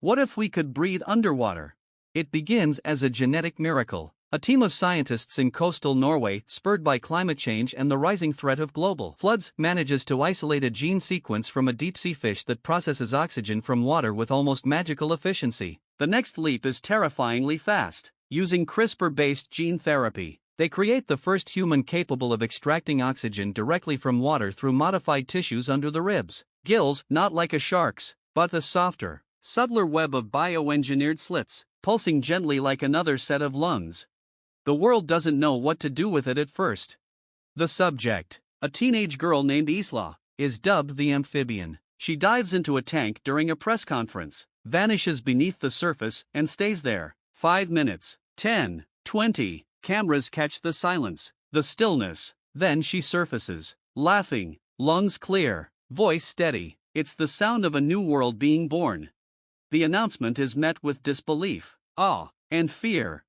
What if we could breathe underwater? It begins as a genetic miracle. A team of scientists in coastal Norway, spurred by climate change and the rising threat of global floods, manages to isolate a gene sequence from a deep-sea fish that processes oxygen from water with almost magical efficiency. The next leap is terrifyingly fast. Using CRISPR-based gene therapy, they create the first human capable of extracting oxygen directly from water through modified tissues under the ribs. Gills, not like a shark's, but a softer, subtler web of bioengineered slits, pulsing gently like another set of lungs. The world doesn't know what to do with it at first. The subject, a teenage girl named Isla, is dubbed the amphibian. She dives into a tank during a press conference, vanishes beneath the surface, and stays there. 5 minutes, 10, 20, cameras catch the silence, the stillness. Then she surfaces, laughing, lungs clear, voice steady. It's the sound of a new world being born. The announcement is met with disbelief, awe, and fear.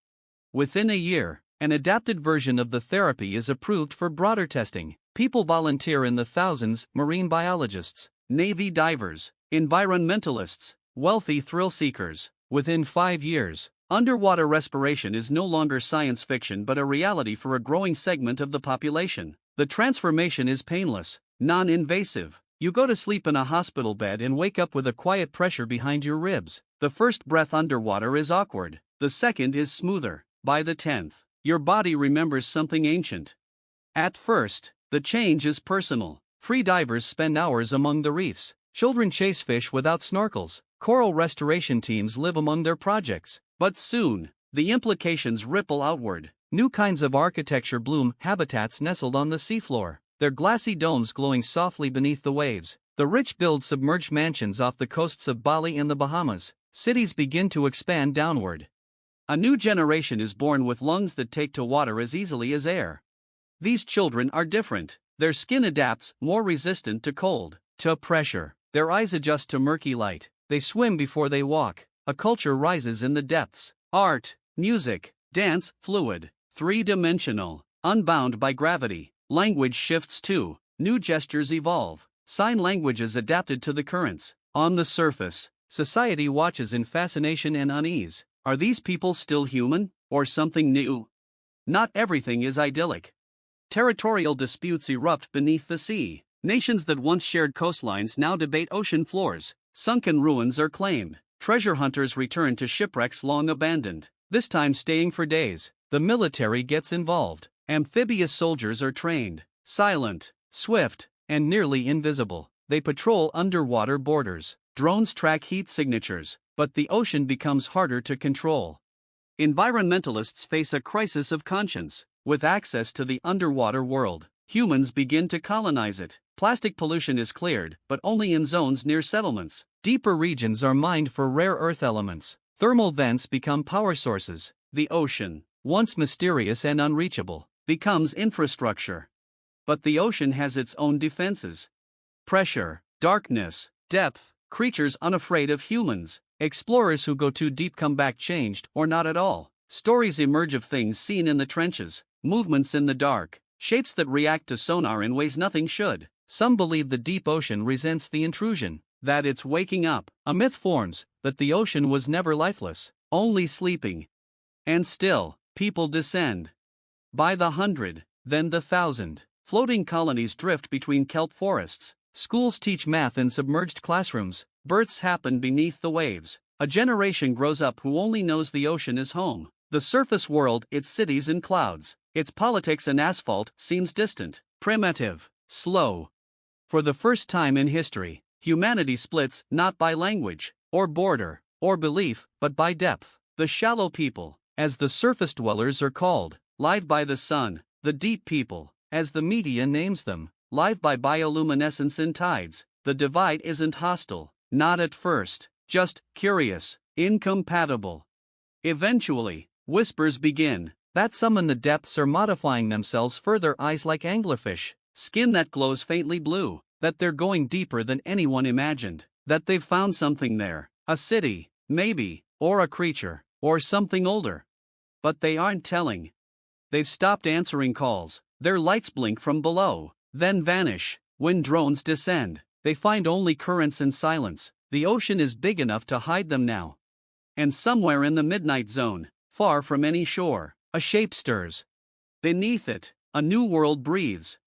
Within a year, an adapted version of the therapy is approved for broader testing. People volunteer in the thousands: marine biologists, Navy divers, environmentalists, wealthy thrill seekers. Within 5 years, underwater respiration is no longer science fiction but a reality for a growing segment of the population. The transformation is painless, non-invasive. You go to sleep in a hospital bed and wake up with a quiet pressure behind your ribs. The first breath underwater is awkward, the second is smoother. By the 10th, your body remembers something ancient. At first, the change is personal. Free divers spend hours among the reefs. Children chase fish without snorkels. Coral restoration teams live among their projects. But soon, the implications ripple outward. New kinds of architecture bloom, habitats nestled on the seafloor, their glassy domes glowing softly beneath the waves. The rich build submerged mansions off the coasts of Bali and the Bahamas. Cities begin to expand downward. A new generation is born with lungs that take to water as easily as air. These children are different. Their skin adapts, more resistant to cold, to pressure. Their eyes adjust to murky light. They swim before they walk. A culture rises in the depths. Art, music, dance, fluid, three-dimensional, unbound by gravity. Language shifts too. New gestures evolve. Sign languages adapted to the currents. On the surface, society watches in fascination and unease. Are these people still human, or something new? Not everything is idyllic. Territorial disputes erupt beneath the sea. Nations that once shared coastlines now debate ocean floors. Sunken ruins are claimed. Treasure hunters return to shipwrecks long abandoned, this time staying for days. The military gets involved. Amphibious soldiers are trained. Silent, swift, and nearly invisible. They patrol underwater borders. Drones track heat signatures, but the ocean becomes harder to control. Environmentalists face a crisis of conscience. With access to the underwater world, humans begin to colonize it. Plastic pollution is cleared, but only in zones near settlements. Deeper regions are mined for rare earth elements. Thermal vents become power sources. The ocean, once mysterious and unreachable, becomes infrastructure. But the ocean has its own defenses. Pressure, darkness, depth, creatures unafraid of humans. Explorers who go too deep come back changed, or not at all. Stories emerge of things seen in the trenches, movements in the dark, shapes that react to sonar in ways nothing should. Some believe the deep ocean resents the intrusion, that it's waking up. A myth forms that the ocean was never lifeless, only sleeping. And still, people descend. By the 100, then the 1,000. Floating colonies drift between kelp forests. Schools teach math in submerged classrooms. Births happen beneath the waves. A generation grows up who only knows the ocean is home. The surface world, its cities and clouds, its politics and asphalt, seems distant, primitive, slow. For the first time in history, humanity splits not by language, or border, or belief, but by depth. The shallow people, as the surface dwellers are called, live by the sun. The deep people, as the media names them, live by bioluminescence and tides. The divide isn't hostile, not at first, just curious, incompatible. Eventually, whispers begin, that some in the depths are modifying themselves further, eyes like anglerfish, skin that glows faintly blue, that they're going deeper than anyone imagined, that they've found something there, a city, maybe, or a creature, or something older. But they aren't telling. They've stopped answering calls, their lights blink from below, then vanish. When drones descend, they find only currents and silence. The ocean is big enough to hide them now. And somewhere in the midnight zone, far from any shore, a shape stirs. Beneath it, a new world breathes.